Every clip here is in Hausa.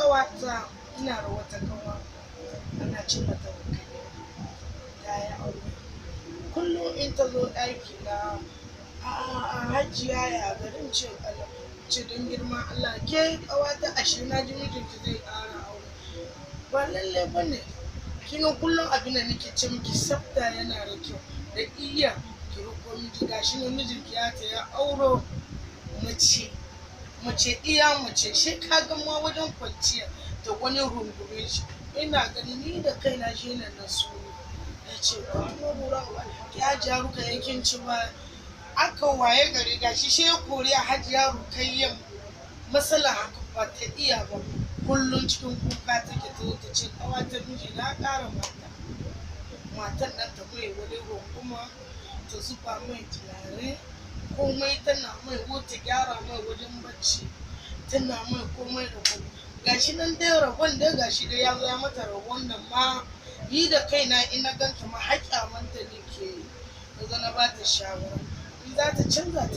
ƙawata ina da wata ƙawa ana ce mata Rukayya ta yi aure. Kullum in ta zo ɗaki na a hajiya ya garin ce Allah ce don girman Allah ke ƙawata ashe na ji mijinki zai ƙara aure. Ba lallai ba ne. Kina kullum abin da nake ce miki tsafta yana da kyau da iya ki roƙo miji gashi na mijinki ya ta ya auro mace iya mace shi ka ga ma wajen kwanciya da wani rungume shi ina gani ni da kaina shi ne na so ya ce ba kuma lura ba ya ja ruka yakin ci ba aka waye gari gashi shi kore a hajiya Rukayyan masala haka ba ta iya ba kullum cikin kuka take ta ce ƙawatar miji na ƙara matan nan ta mai wani runguma ta zuba mai turare komai tana mai wata gyara mai wajen bacci tana mai komai da komai gashi nan dai rabon dai gashi dai ya zo ya mata rabon nan ma yi da kaina ina ganta ma haƙƙa manta ne ke yi daga na ba ta shawara in za ta canza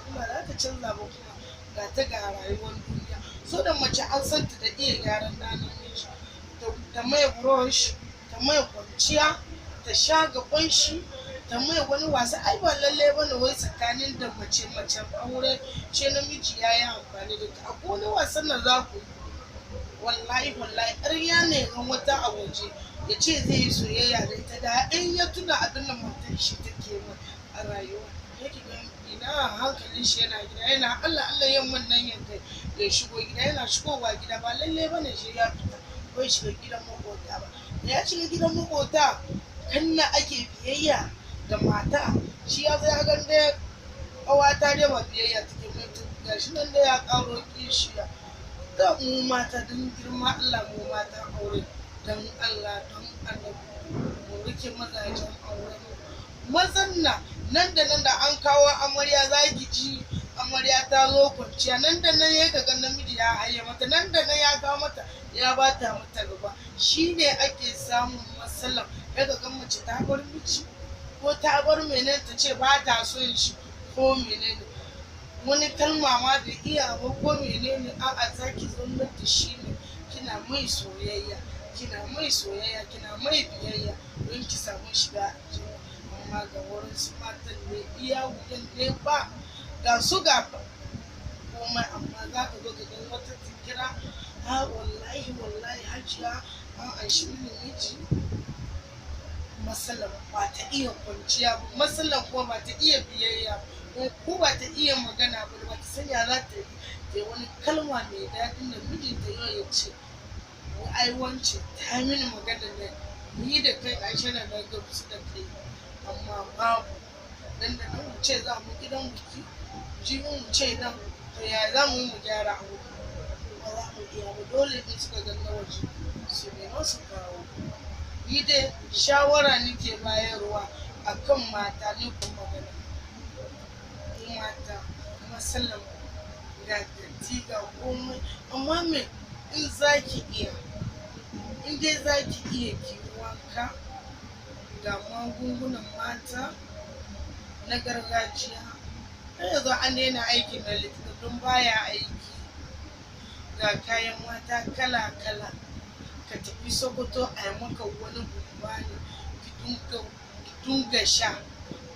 kuma za ta canza ba kuma ga ta ga rayuwar duniya so da mace an santa da iya gyaran ɗanan miji ta mai brush ta mai kwanciya ta sha gaban shi ta mai wani wasa ai ba lalle ba ne wai tsakanin da macen aure ce namiji ya yi amfani da ta akwai wani wasan nan za ku wallahi ƙarya ne ga wata a waje ya ce zai yi soyayya da ita da in ya tuna abin da matar shi take mai a rayuwa yake ga ina hankalin shi yana gida yana Allah yin wannan yanka ya shigo gida yana shigowa gida ba lalle ba ne shi ya fita bai shiga gidan makota ba da ya shiga gidan makota kanna ake biyayya da mata shi ya zai hagan da ƙawata dai ba biyayya take mai ga shi nan da ya ƙaro kishiya da mu mata don girma Allah mu mata aure don Allah don annabi mu rike mazajen aure mazan nan da an kawo amarya za ki ji amarya ta zo kwanciya nan da nan ya ga namiji ya haye mata nan da nan ya kawo mata ya bata mata gaba shine ake samun matsalar ya ga mace ta bar miji ko ta bar menene ta ce ba ta son shi ko menene wani kalma ma da iya ba ko menene a'a zaki zama da shi ne kina mai soyayya kina mai biyayya don ki samu shiga aljanna amma ga wurin su matan ne iya wuyan ne ba ga su ga komai amma za ka zo ga wata tikira ha wallahi hajiya an aishi miji matsalar ba ta iya kwanciya ba matsalar kuma ba ta iya biyayya ko ba ta iya magana ba ba ta sanya za ta yi wani kalma mai daɗin da mijinta yau ya ce ai wance ta mini magana da ni da kai Aisha na ga su da kai amma babu dan da mu ce za mu gidan biki ji mu ce dan to ya za mu yi mu gyara abu ba za mu iya ba dole in suka ga na waje su ne su kawo ni dai shawara nake bayarwa akan mata ne kuma magana mata masallan ga datti ga komai amma me in zaki iya in dai zaki iya ki wanka ga magungunan mata na gargajiya yanzu an daina aikin da likita don baya aiki ga kayan mata kala-kala ka tafi Sokoto a yi maka wani gumbani ki dunga sha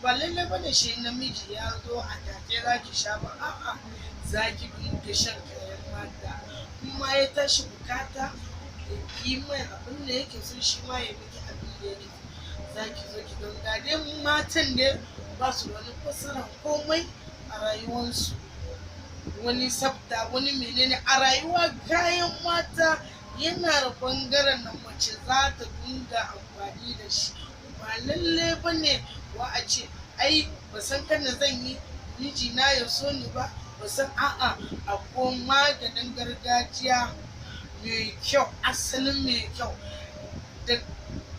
ba lalle ba da shi namiji ya zo a take za ki sha ba a'a za ki dunga shan kayan mata kuma ya tashi bukata yi mai abin da yake so shi ma ya miki abin da yake za ki zo ki don dai matan ne ba su wani fasara komai a rayuwarsu wani sabta wani menene a rayuwa kayan mata yana da bangaren da mace za ta dinga amfani da shi ba lalle ba ne wa a ce ai ba san kana zan yi miji na ya so ni ba san a'a akwai maganin gargajiya mai kyau asalin mai kyau da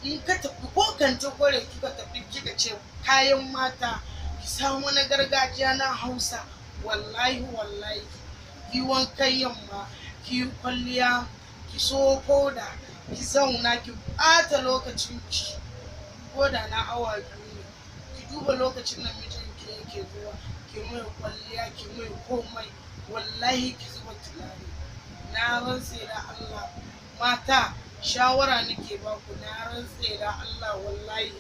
in ka tafi ko kantin kware kika tafi kika ce kayan mata ki samu na gargajiya na Hausa wallahi ki wankan yamma ki kwalliya ki so koda ki zauna ki ɓata lokacin ki koda na awa 2 ne ki duba lokacin da mijinki yake zuwa ki mai kwalliya ki mai komai wallahi ki zuba tunani na na rantse da Allah mata shawara nake ba ku, na rantse da Allah wallahi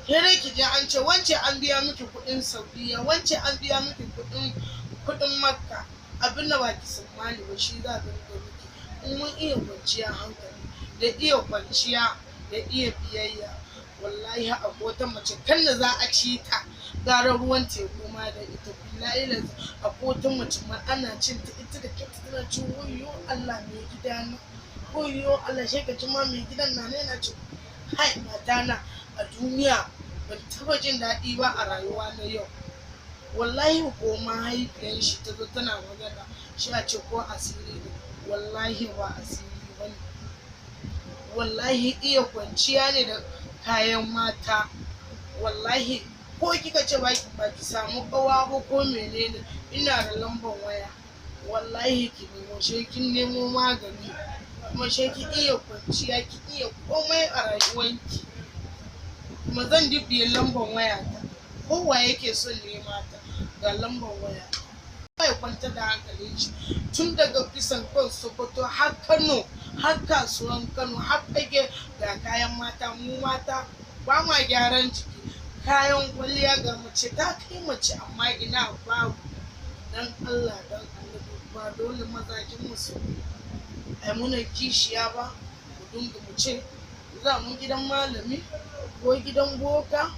dai ki je an ce wance an biya miki kuɗin Saudiya, wance an biya miki kuɗin Makka, abin da baki tsammani ba shi za ka ga miki. In mun iya kwanciya hankali da iya kwanciya da iya biyayya, wallahi a wata mace kan da za a ci ta gara ruwan teku ma da ita, billahi a wata mace ma ana cin ta ita da kanta tana cin wayo Allah mai gida na, wayo Allah shi ka ci ma mai gidan na ne na ci. Hai matana a duniya ban taba jin daɗi ba a rayuwa na yau. Wallahi ko mahaifiyar shi ta zo tana magana shi a ce ko asiri ne, wallahi ba asiri ba ne. Wallahi iya kwanciya ne da kayan mata. Wallahi ko kika ce ba ki samu kawa ba ko menene, ina da lambar waya, wallahi ki nemo shi kin nemo magani, kuma shi ki iya kwanciya ki iya komai a rayuwanki. Kuma zan dibiye lambar waya ta, kowa yake son nema ta ga lambar waya. Ya kwanta da hankalin shi tun daga bisan kan Sokoto har Kano, har kasuwan Kano, har fage ga kayan mata. Mu mata ba ma gyaran jiki, kayan kwalliya ga mace ta kai mace, amma ina babu. Dan Allah dan Annabi ba dole mazajin mu su ai muna kishiya ba, mu dinga mu ce za mu gidan malami ko gidan boka.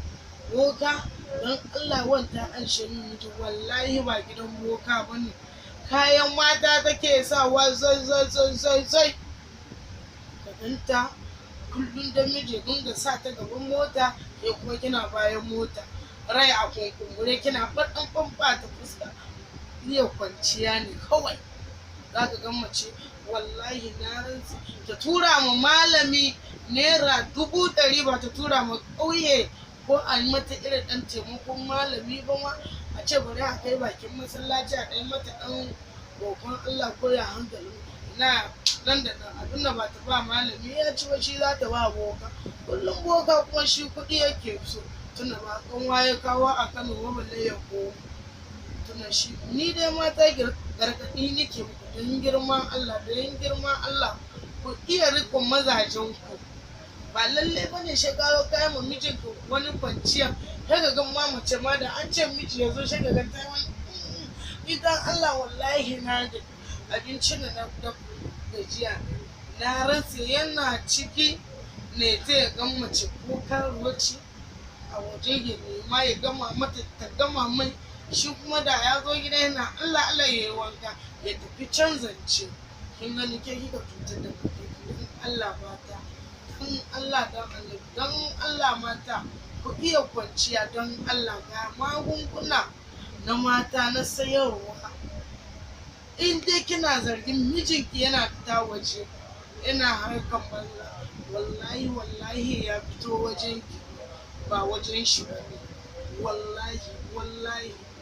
Don Allah wanta an shiri miji, wallahi ba gidan boka bane, kayan mata take sawa zai ka ganta kullum da miji dinga sa ta gaban mota ke kuma kina bayan mota, rai a kunkumbure kina faɗan famfa ta fuska. Iya kwanciya ne kawai zaka ga mace wallahi na rantsi ta tura ma malami naira 100 ba ta tura ma ƙauye ko a yi mata irin ɗan taimakon malami ba ma, a ce bari a kai bakin masallaci a ɗan mata ɗan roƙon Allah ko ya hankali na nan da nan. Abin da ba ta ba malami ya ci ba shi za ta ba boka, kullum boka kuma shi kuɗi yake so, tuna ba kanwa ya kawo a Kano ba balle ya koma. Tuna shi ni dai mata gargaɗi nake muku don girman Allah, ku iya riƙon mazajen ku. Ba lalle bane shagaro kayan mu mijin ku wani kwanciya kaga ga ma mace ma da an ce miji yazo shaga ga ta wani idan Allah wallahi na da abincin da na gajiya na rantse yana ciki ne zai ga mace ko karuwaci a waje ya nema ya gama mata ta gama mai, shi kuma da ya zo gida yana Allah ya yi wanka ya tafi can zance. Kin gani ke kika cutar da kuke Allah mata, don Allah don Allah, don Allah mata ku iya kwanciya don Allah. Ga magunguna na mata na sayarwa, in dai kina zargin mijinki yana fita waje yana harkan banza, wallahi ya fito wajenki ba wajen shi bane.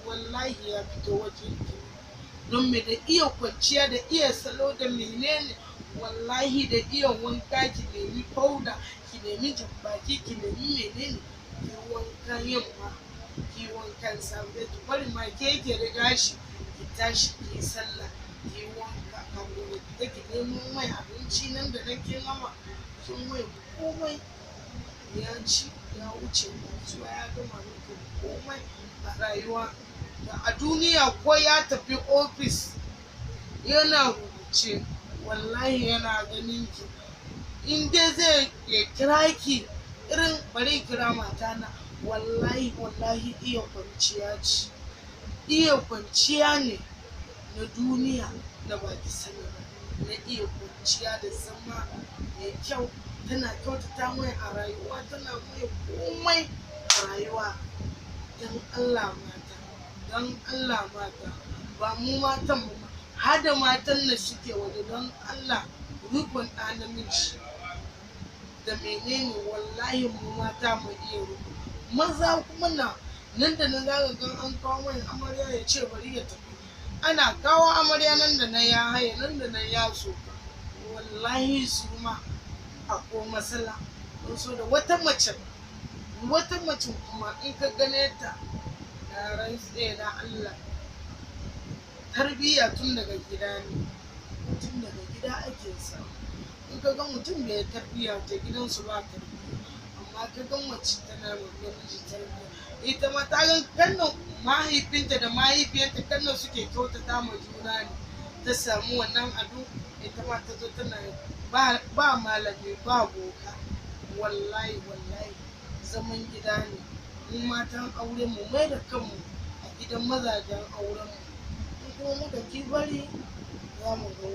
Wallahi ya fito wajenki. Don me da iya kwanciya da iya salo da menene, wallahi da iya wanka, ki nemi powder, ki nemi jambaki, ki nemi menene, ki wankan yamma, ki wankan safe, ki bari ma ke riga shi ki tashi ki sallah, ki wanka kafin da ki nemo mai abinci nan da nan kin gama kin mai komai ya ci ya wuce kasuwa ya gama miki komai a rayuwa. A duniya ko ya tafi ofis yana rubuce, wallahi yana ganin ki, in dai zai ya kira ki irin bari kira matana, wallahi iya kwanciya ce, iya kwanciya ne na duniya da baki sani ba, na iya kwanciya da zama mai kyau, tana kyautata mai a rayuwa, tana mai komai a rayuwa. Don Allah mata ba mu matan mu hada matan da suke waje, don Allah rukun ɗa namiji da menene, wallahi mu mata mu iya ruku. Maza kuma nan da nan zaka ga an kawo mai amarya ya ce bari ya tafi, ana kawo amarya nan da nan ya haye, nan da nan ya so, wallahi su ma akwai matsala. Don so da wata mace kuma in ka gane ta na rantse da Allah, tarbiyya tun daga gida ne, tun daga gida sa. In ka ga mutum bai tarbiyya ta gidansu ba tarbiyya, amma ka ga mace tana ma namiji tarbiyya, ita ma ta ga kannan mahaifinta da mahaifiyarta kannan suke kyautata ma juna ne, ta samu wannan abu, ita ma ta zo tana ba malami ba boka. Wallahi zaman gida ne. Mu matan aure mu mai da kanmu a gidan mazajen auren mu, in kuma muka ki bari za mu ga